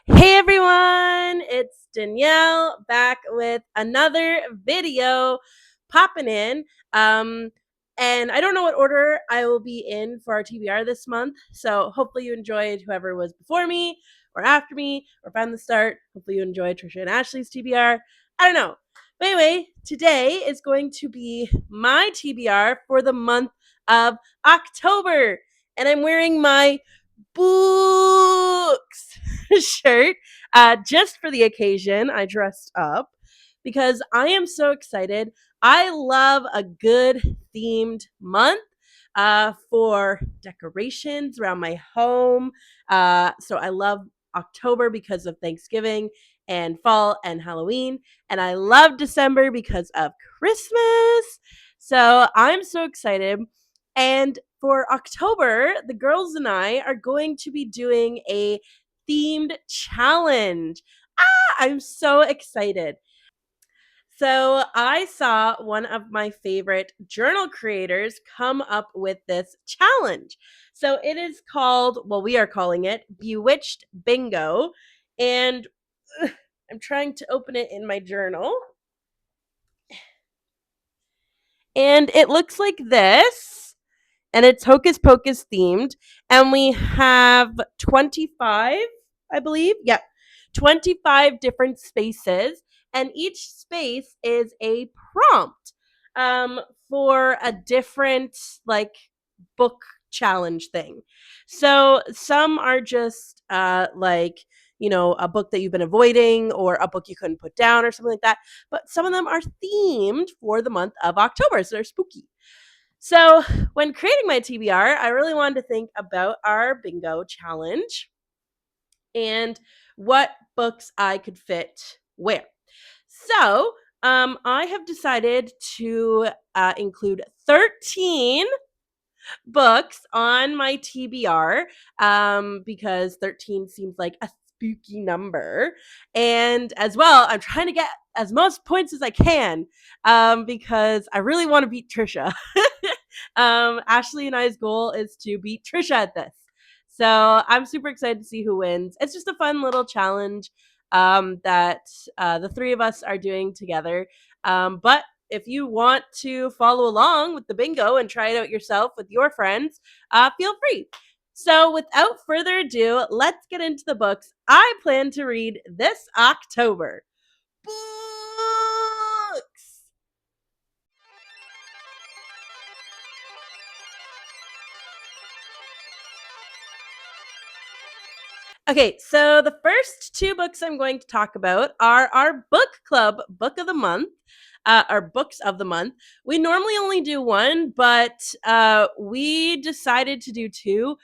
Hey everyone, it's Danielle back with another video popping in. Um, and I don't know what order I will be in for our TBR this month. So hopefully you enjoyed whoever was before me or after me or from the start. Hopefully you enjoyed Trisha and Ashley's TBR. I don't know. But anyway, today is going to be my TBR for the month of October. And I'm wearing my books shirt just for the occasion. I dressed up because I am so excited. I love a good themed month for decorations around my home. So I love October because of Thanksgiving and fall and Halloween. And I love December because of Christmas. So I'm so excited. And for October, the girls and I are going to be doing a themed challenge. I'm so excited. So I saw one of my favorite journal creators come up with this challenge. So it is called, well, we are calling it Bewitched Bingo. And I'm trying to open it in my journal. And it looks like this. And it's Hocus Pocus themed. And we have 25, I believe. Yeah, 25 different spaces. And each space is a prompt for a different, like, book challenge thing. So some are just a book that you've been avoiding or a book you couldn't put down or something like that. But some of them are themed for the month of October. So they're spooky. So, when creating my TBR, I really wanted to think about our bingo challenge and what books I could fit where. So, I have decided to include 13 books on my TBR because 13 seems like a spooky number. And as well, I'm trying to get as most points as I can because I really want to beat Trisha. Ashley and I's goal is to beat Trisha at this. So I'm super excited to see who wins. It's just a fun little challenge that the three of us are doing together. But if you want to follow along with the bingo and try it out yourself with your friends, feel free. So without further ado, let's get into the books I plan to read this October. Books! Okay, so the first two books I'm going to talk about are our book club book of the month. Our books of the month. We normally only do one, but we decided to do two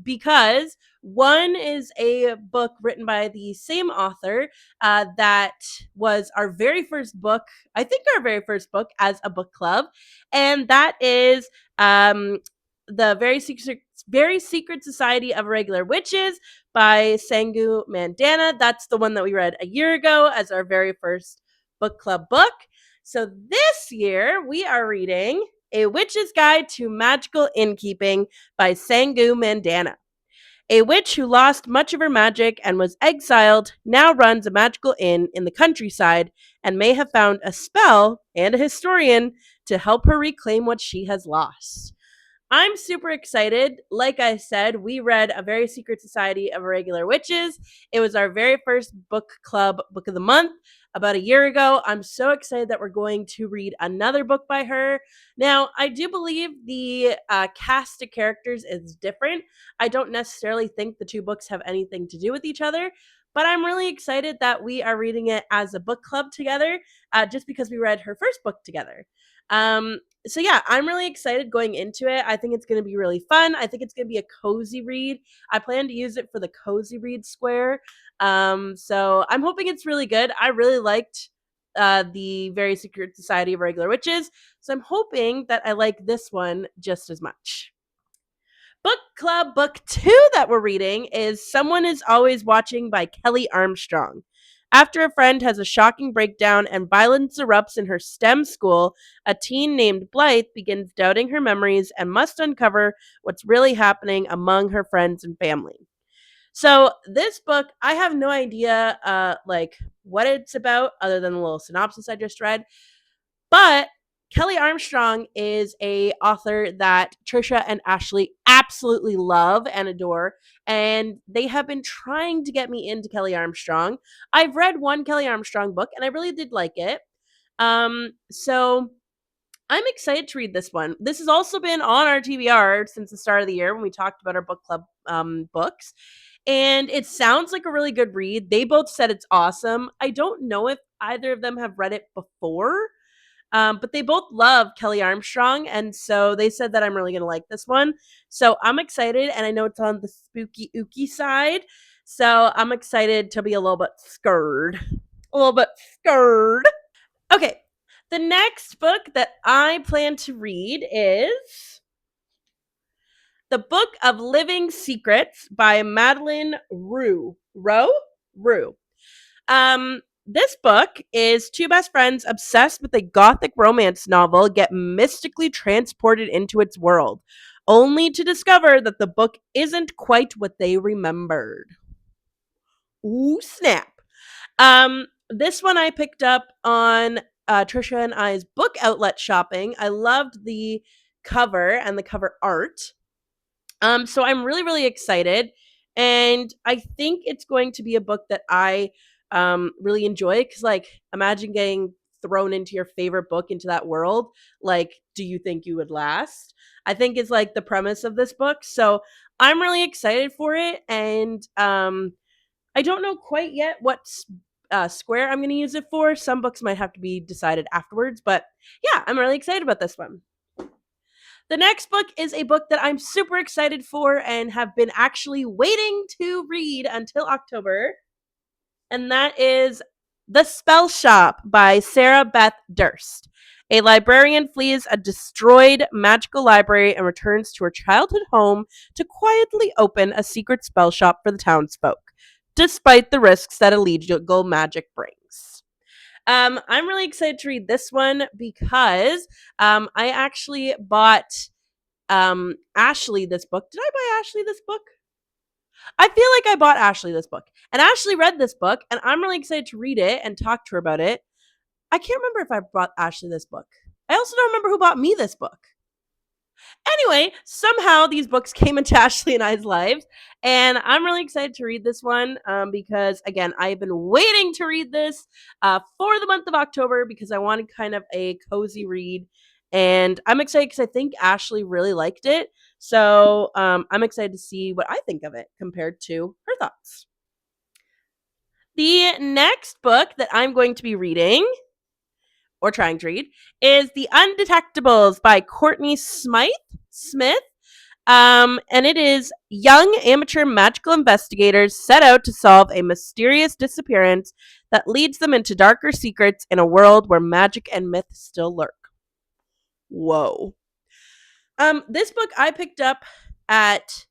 because one is a book written by the same author that was our very first book, I think our very first book as a book club, and that is the Very Secret Society of Irregular Witches by Sangu Mandanna. That's the one that we read a year ago as our very first book club book. So this year we are reading A Witch's Guide to Magical Innkeeping by Sangu Mandanna. A witch who lost much of her magic and was exiled now runs a magical inn in the countryside and may have found a spell and a historian to help her reclaim what she has lost. I'm super excited. Like I said, we read A Very Secret Society of Irregular Witches. It was our very first book club book of the month about a year ago. I'm so excited that we're going to read another book by her. Now, I do believe the cast of characters is different. I don't necessarily think the two books have anything to do with each other, but I'm really excited that we are reading it as a book club together just because we read her first book together. So yeah, I'm really excited going into it. I think it's going to be really fun. I think it's going to be a cozy read. I plan to use it for the cozy read square. So I'm hoping it's really good. I really liked the Very Secret Society of Regular Witches, so I'm hoping that I like this one just as much. Book club book 2 that we're reading is Someone is Always Watching by Kelley Armstrong. After a friend has a shocking breakdown and violence erupts in her STEM school, a teen named Blythe begins doubting her memories and must uncover what's really happening among her friends and family. So this book, I have no idea like what it's about other than the little synopsis I just read. But Kelley Armstrong is a author that Trisha and Ashley absolutely love and adore, and they have been trying to get me into Kelley Armstrong. I've read one Kelley Armstrong book and I really did like it. So I'm excited to read this one. This has also been on our TBR since the start of the year when we talked about our book club books. And it sounds like a really good read. They both said it's awesome. I don't know if either of them have read it before, but they both love Kelley Armstrong. And so they said that I'm really going to like this one. So I'm excited. And I know it's on the spooky ooky side. So I'm excited to be a little bit scared. A little bit scared. Okay. The next book that I plan to read is The Book of Living Secrets by Madeleine Roux. Roux. This book is two best friends obsessed with a gothic romance novel get mystically transported into its world, only to discover that the book isn't quite what they remembered. Ooh, snap. This one I picked up on Trisha and I's book outlet shopping. I loved the cover and the cover art. So I'm really, really excited. And I think it's going to be a book that I really enjoy because, like, imagine getting thrown into your favorite book into that world. Like, do you think you would last? I think it's like the premise of this book. So I'm really excited for it. And I don't know quite yet what square I'm going to use it for. Some books might have to be decided afterwards. But yeah, I'm really excited about this one. The next book is a book that I'm super excited for and have been actually waiting to read until October. And that is The Spellshop by Sarah Beth Durst. A librarian flees a destroyed magical library and returns to her childhood home to quietly open a secret spell shop for the townsfolk, despite the risks that illegal magic brings. I'm really excited to read this one because I actually bought Ashley this book. Did I buy Ashley this book? I feel like I bought Ashley this book. And Ashley read this book, and I'm really excited to read it and talk to her about it. I can't remember if I bought Ashley this book. I also don't remember who bought me this book. Anyway, somehow these books came into Ashley and I's lives, and I'm really excited to read this one because, again, I've been waiting to read this for the month of October because I wanted kind of a cozy read, and I'm excited because I think Ashley really liked it, so I'm excited to see what I think of it compared to her thoughts. The next book that I'm going to be reading or trying to read is The Undetectables by Courtney Smyth. And it is young amateur magical investigators set out to solve a mysterious disappearance that leads them into darker secrets in a world where magic and myth still lurk. Whoa. This book I picked up at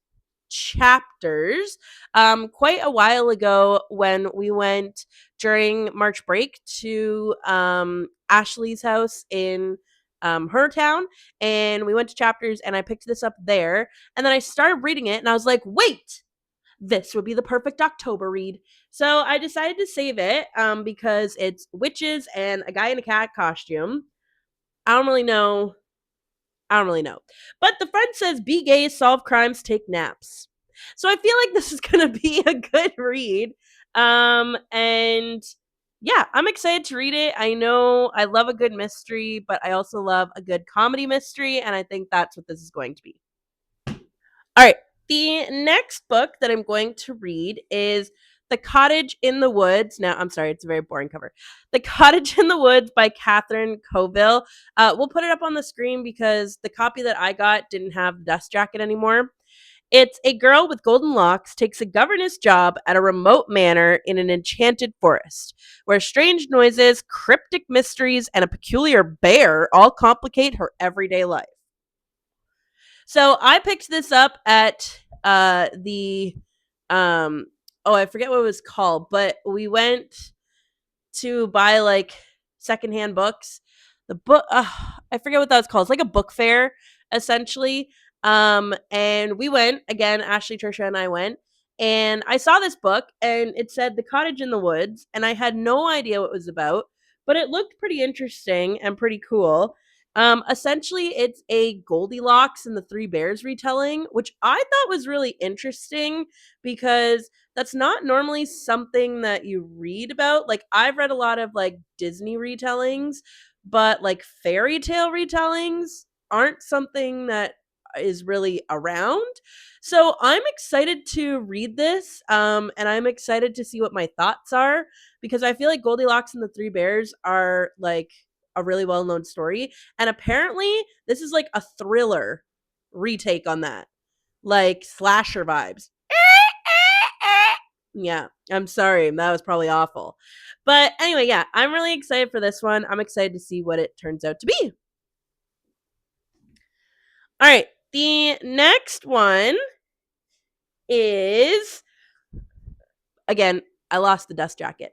Chapters quite a while ago when we went during March break to Ashley's house in her town, and we went to Chapters and I picked this up there, and then I started reading it and I was like, wait, this would be the perfect October read. So I decided to save it because it's witches and a guy in a cat costume. I don't really know. But the front says, be gay, solve crimes, take naps. So I feel like this is going to be a good read. And yeah, I'm excited to read it. I know I love a good mystery, but I also love a good comedy mystery. And I think that's what this is going to be. All right. The next book that I'm going to read is The Cottage in the Woods. Now, I'm sorry, it's a very boring cover. The Cottage in the Woods by Katherine Coville. We'll put it up on the screen because the copy that I got didn't have the dust jacket anymore. It's a girl with golden locks takes a governess job at a remote manor in an enchanted forest, where strange noises, cryptic mysteries, and a peculiar bear all complicate her everyday life. So I picked this up at the I forget what it was called, but we went to buy like secondhand books. The book I forget what that was called. It's like a book fair essentially. And we went again, Ashley, Trisha, and I went, and I saw this book and it said The Cottage in the Woods, and I had no idea what it was about, but it looked pretty interesting and pretty cool. Essentially, it's a Goldilocks and the Three Bears retelling, which I thought was really interesting because that's not normally something that you read about. Like, I've read a lot of like Disney retellings, but like fairy tale retellings aren't something that is really around. So I'm excited to read this, and I'm excited to see what my thoughts are because I feel like Goldilocks and the Three Bears are like a really well known story. And apparently, this is like a thriller retake on that, like slasher vibes. Yeah, I'm sorry. That was probably awful. But anyway, yeah, I'm really excited for this one. I'm excited to see what it turns out to be. All right, the next one is, again, I lost the dust jacket.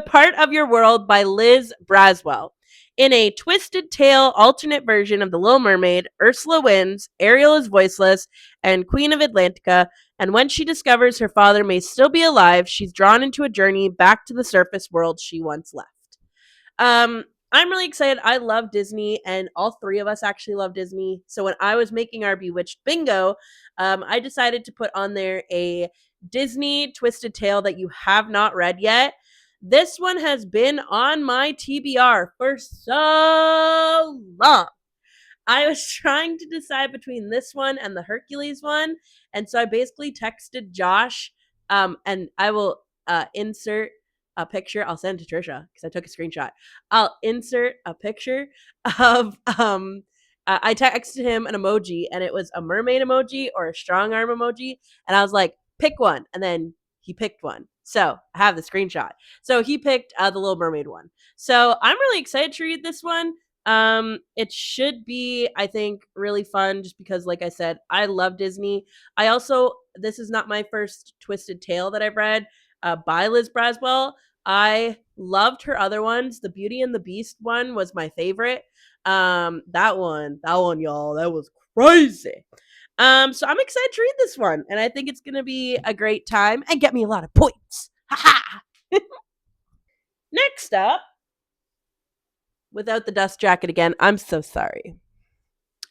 Part of Your World by Liz Braswell. In a twisted tale alternate version of The Little Mermaid, Ursula wins, Ariel is voiceless, and Queen of Atlantica, and when she discovers her father may still be alive, she's drawn into a journey back to the surface world she once left. I'm really excited. I love Disney, and all three of us actually love Disney. So when I was making our Bewitched bingo, I decided to put on there a Disney twisted tale that you have not read yet. This one has been on my TBR for so long. I was trying to decide between this one and the Hercules one, and so I basically texted Josh, and I will insert a picture. I'll send it to Trisha because I took a screenshot. I'll insert a picture of I texted him an emoji, and it was a mermaid emoji or a strong arm emoji, and I was like, pick one, and then he picked one. So I have the screenshot. So he picked the Little Mermaid one. So I'm really excited to read this one. It should be, I think, really fun just because, like I said, I love Disney. I also, this is not my first twisted tale that I've read by Liz Braswell. I loved her other ones. The Beauty and the Beast one was my favorite. That one, y'all, that was crazy. So I'm excited to read this one, and I think it's gonna be a great time and get me a lot of points. Ha ha! Next up, without the dust jacket again, I'm so sorry.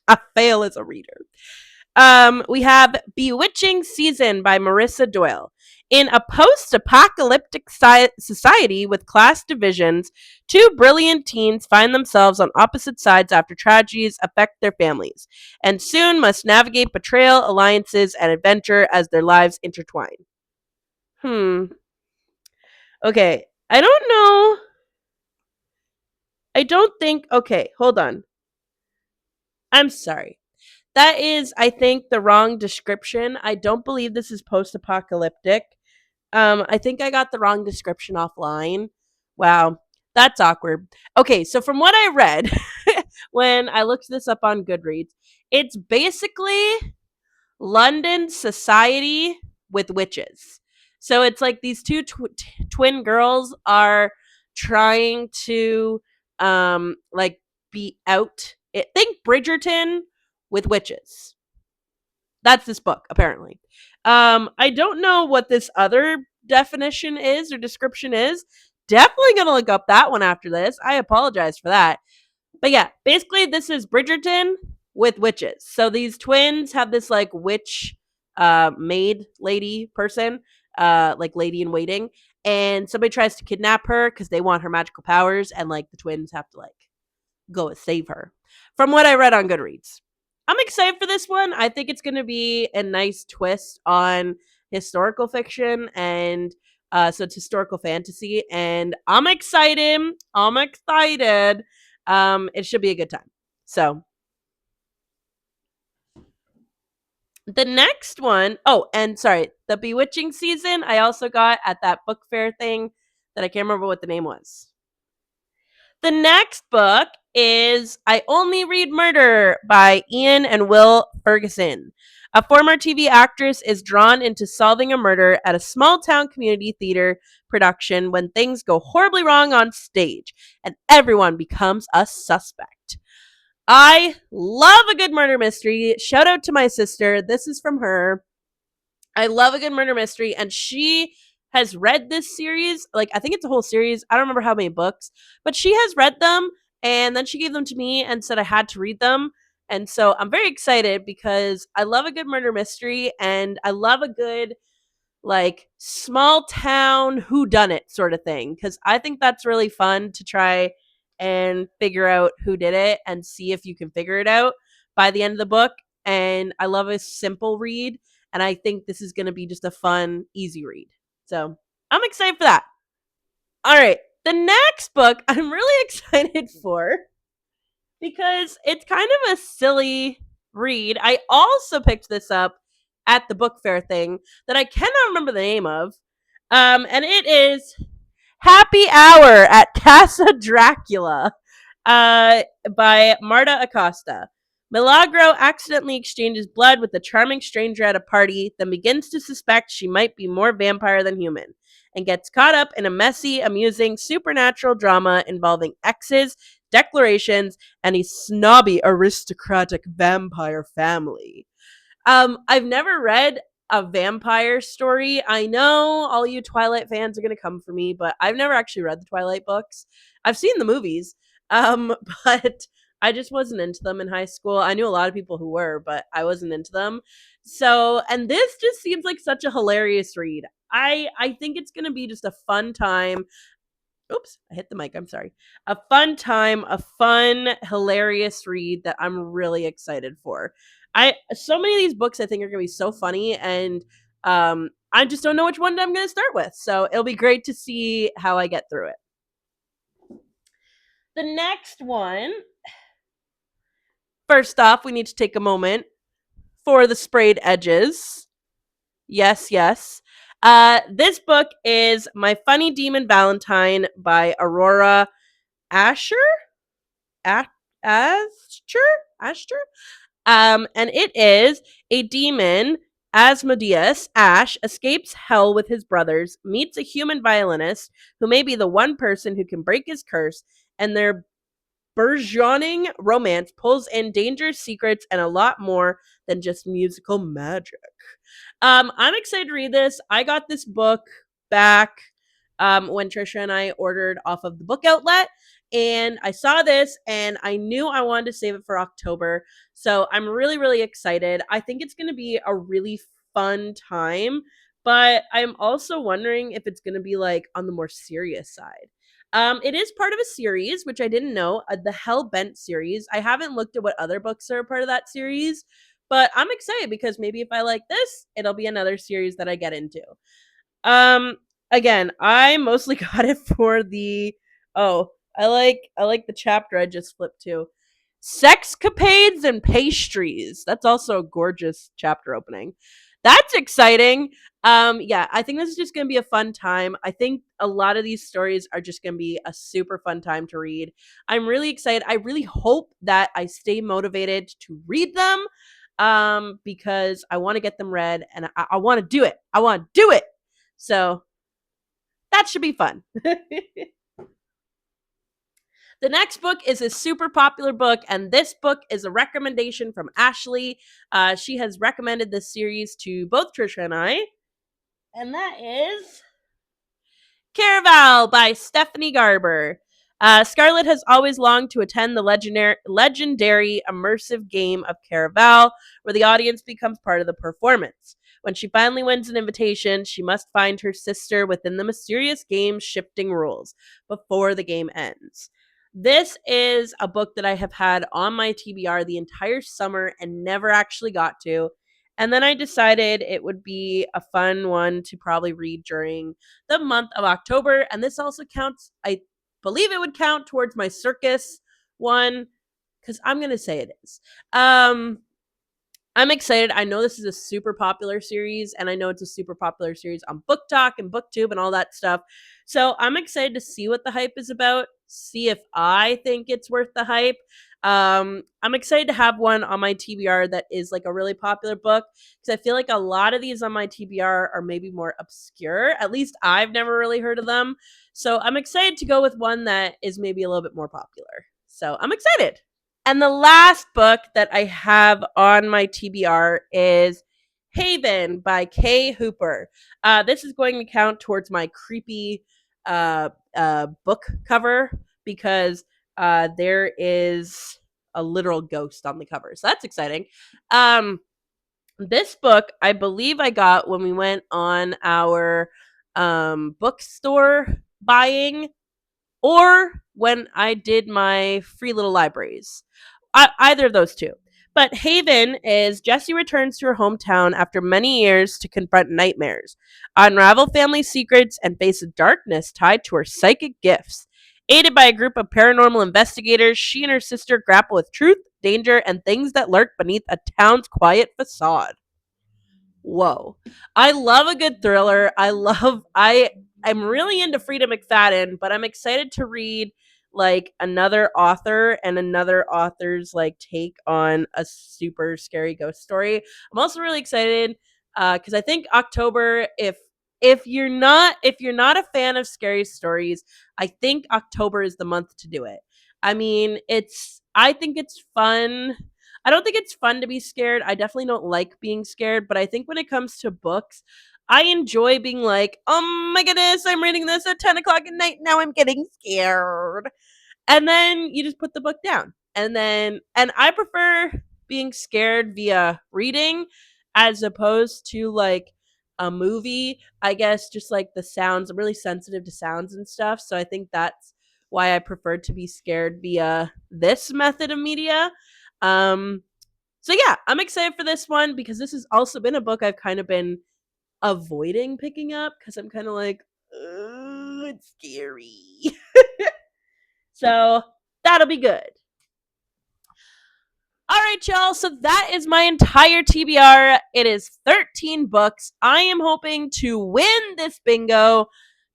I fail as a reader. We have Bewitching Season by Marissa Doyle. In a post-apocalyptic society with class divisions, two brilliant teens find themselves on opposite sides after tragedies affect their families, and soon must navigate betrayal, alliances, and adventure as their lives intertwine. Okay, I don't know. I don't think. Okay, hold on. I'm sorry. That is, I think, the wrong description. I don't believe this is post-apocalyptic. I think I got the wrong description offline. Wow, that's awkward. Okay, so from what I read when I looked this up on Goodreads, it's basically London society with witches. So it's like these two twin girls are trying to like be out. Think Bridgerton with witches. That's this book, apparently. I don't know what this other definition is or description is. Definitely gonna look up that one after this. I apologize for that. But yeah, basically this is Bridgerton with witches. So these twins have this like witch maid lady person, like lady in waiting, and somebody tries to kidnap her because they want her magical powers, and like the twins have to like go save her. From what I read on Goodreads. I'm excited for this one. I think it's going to be a nice twist on historical fiction, and so it's historical fantasy, and I'm excited. I'm excited. It should be a good time. So the next one, oh, and sorry, the Bewitching Season, I also got at that book fair thing that I can't remember what the name was. The next book is I Only Read Murder by Ian and Will Ferguson. A former TV actress is drawn into solving a murder at a small town community theater production when things go horribly wrong on stage and everyone becomes a suspect. I love a good murder mystery. Shout out to my sister. This is from her. I love a good murder mystery, and she has read this series. Like, I think it's a whole series. I don't remember how many books, but she has read them, and then she gave them to me and said I had to read them. And so I'm very excited because I love a good murder mystery, and I love a good like small town whodunit sort of thing, because I think that's really fun to try and figure out who did it and see if you can figure it out by the end of the book. And I love a simple read, and I think this is going to be just a fun, easy read. So I'm excited for that. All right, the next book I'm really excited for because it's kind of a silly read. I also picked this up at the book fair thing that I cannot remember the name of. And it is Happy Hour at Casa Dracula by Marta Acosta. Milagro accidentally exchanges blood with a charming stranger at a party, then begins to suspect she might be more vampire than human, and gets caught up in a messy, amusing, supernatural drama involving exes, declarations, and a snobby aristocratic vampire family. I've never read a vampire story. I know all you Twilight fans are gonna come for me, but I've never actually read the Twilight books. I've seen the movies, but I just wasn't into them in high school. I knew a lot of people who were, but I wasn't into them. So, and this just seems like such a hilarious read. I think it's gonna be just a fun time. Oops, I hit the mic. I'm sorry. A fun time, a fun, hilarious read that I'm really excited for. I so many of these books I think are going to be so funny, and I just don't know which one I'm going to start with. So it'll be great to see how I get through it. The next one, first off, we need to take a moment for the sprayed edges. Yes, yes. This book is My Funny Demon Valentine by Aurora Asher. Asher? Asher? And it is a demon. Asmodeus, Ash, escapes hell with his brothers, meets a human violinist who may be the one person who can break his curse, and their burgeoning romance pulls in dangerous secrets and a lot more than just musical magic. I'm excited to read this. I got this book back when Trisha and I ordered off of the book outlet, and I saw this and I knew I wanted to save it for October. So I'm really, really excited. I think it's going to be a really fun time, but I'm also wondering if it's going to be like on the more serious side. It is part of a series, which I didn't know, the Hell Bent series. I haven't looked at what other books are part of that series, but I'm excited because maybe if I like this, it'll be another series that I get into. Um, Again, I mostly got it for the I like the chapter I just flipped to. Sexcapades and pastries. That's also a gorgeous chapter opening. That's exciting. Yeah, I think this is just gonna be a fun time. I think a lot of these stories are just gonna be a super fun time to read. I'm really excited. I really hope that I stay motivated to read them. Because I want to get them read and I want to do it. I want to do it. So that should be fun. The next book is a super popular book, and this book is a recommendation from Ashley. She has recommended this series to both Trisha and I, and that is Caraval by Stephanie Garber. Scarlett has always longed to attend the legendary immersive game of Caraval, where the audience becomes part of the performance. When she finally wins an invitation, she must find her sister within the mysterious game's shifting rules before the game ends. This is a book that I have had on my TBR the entire summer and never actually got to. And then I decided it would be a fun one to probably read during the month of October. And this also counts, I believe it would count towards my circus one, because I'm going to say it is. I'm excited. I know this is a super popular series, and I know it's a super popular series on Book Talk and BookTube and all that stuff. So I'm excited to see what the hype is about, see if I think it's worth the hype. I'm excited to have one on my TBR that is like a really popular book, because I feel like a lot of these on my TBR are maybe more obscure. At least I've never really heard of them. So I'm excited to go with one that is maybe a little bit more popular. So I'm excited. And the last book that I have on my TBR is Haven by Kay Hooper. This is going to count towards my creepy book cover because there is a literal ghost on the cover. So that's exciting. This book, I believe I got when we went on our bookstore buying or when I did my free little libraries. Either of those two. But Haven is Jessie returns to her hometown after many years to confront nightmares, unravel family secrets, and face a darkness tied to her psychic gifts. Aided by a group of paranormal investigators, she and her sister grapple with truth, danger, and things that lurk beneath a town's quiet facade. Whoa. I love a good thriller. I'm really into Frida McFadden, but I'm excited to read like another author and another author's like take on a super scary ghost story. I'm also really excited cuz I think October if you're not a fan of scary stories, I think October is the month to do it. I mean, I think it's fun. I don't think it's fun to be scared. I definitely don't like being scared, but I think when it comes to books, I enjoy being like, oh my goodness, I'm reading this at 10 o'clock at night. Now I'm getting scared. And then you just put the book down. And I prefer being scared via reading as opposed to like a movie. I guess just like the sounds. I'm really sensitive to sounds and stuff. So I think that's why I prefer to be scared via this method of media. Um, so yeah, I'm excited for this one because this has also been a book I've kind of been avoiding picking up because I'm kind of like, it's scary. So that'll be good. All right, y'all. So that is my entire TBR. It is 13 books. I am hoping to win this bingo.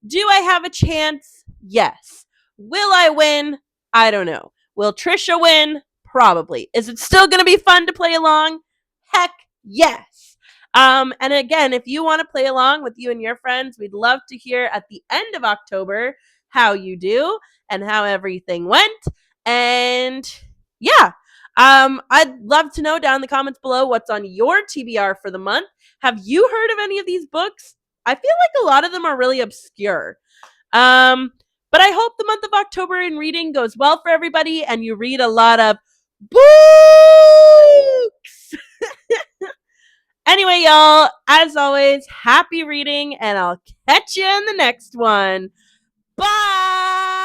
Do I have a chance? Yes. Will I win? I don't know. Will Trisha win? Probably. Is it still going to be fun to play along? Heck yes. And again, if you want to play along with you and your friends, we'd love to hear at the end of October how you do and how everything went. And yeah, I'd love to know down in the comments below what's on your TBR for the month. Have you heard of any of these books? I feel like a lot of them are really obscure. Um, but I hope the month of October in reading goes well for everybody and you read a lot of books. Anyway, y'all, as always, happy reading and I'll catch you in the next one. Bye.